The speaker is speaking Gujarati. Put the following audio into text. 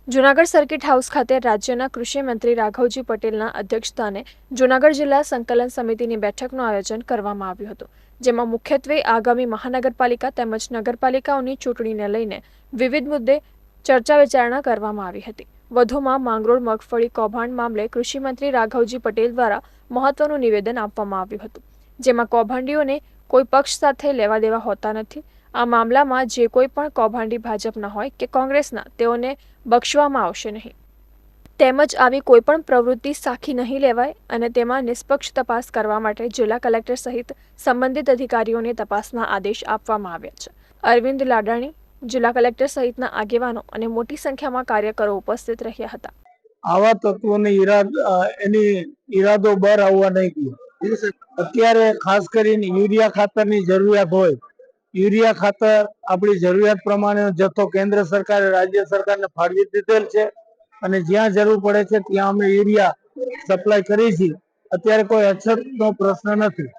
જૂનાગઢ સર્કિટ હાઉસ ખાતે રાજ્યના કૃષિ મંત્રી રાઘવજી પટેલના અધ્યક્ષસ્થાને જૂનાગઢ જિલ્લા સંકલન સમિતિની બેઠકનું આયોજન કરવામાં આવ્યું હતું, જેમાં મુખ્યત્વે આગામી મહાનગરપાલિકા તેમજ નગરપાલિકાઓની ચૂંટણીને લઈને વિવિધ મુદ્દે ચર્ચા વિચારણા કરવામાં આવી હતી. વધુમાં માંગરોળ મગફળી કૌભાંડ મામલે કૃષિ મંત્રી રાઘવજી પટેલ દ્વારા મહત્વનું નિવેદન આપવામાં આવ્યું હતું, જેમાં કૌભાંડીઓને કોઈ પક્ષ સાથે લેવા દેવા હોતા નથી. આ મામલામાં જે કોઈ પણ કૌભાંડી ભાજપના હોય કે કોંગ્રેસના, તેઓને બક્ષવામાં આવશે નહીં. તેમજ આવી કોઈ પણ પ્રવૃત્તિ સાખી નહીં લેવાય અને તેમાં નિષ્પક્ષ તપાસ કરવા માટે જિલ્લા કલેક્ટર સહિત સંબંધિત અધિકારીઓને તપાસના આદેશ આપવામાં આવ્યા છે. અરવિંદ લાડાણી, જિલ્લા કલેક્ટર સહિતના આગેવાનો અને મોટી સંખ્યામાં કાર્યકરો ઉપસ્થિત રહ્યા હતા. આવા તત્વોને ઈરાદો બહાર આવવા નહીં દે. અત્યારે ખાસ કરીને યુરિયા ખાતરની જરૂરિયાત હોય, યુરિયા ખાતર આપણી જરૂરિયાત પ્રમાણે જથ્થો કેન્દ્ર સરકારે રાજ્ય સરકારને ફાળવી દીધેલ છે અને જ્યાં જરૂર પડે છે ત્યાં અમે યુરિયા સપ્લાય કરી છીએ. અત્યારે કોઈ અછતનો પ્રશ્ન નથી.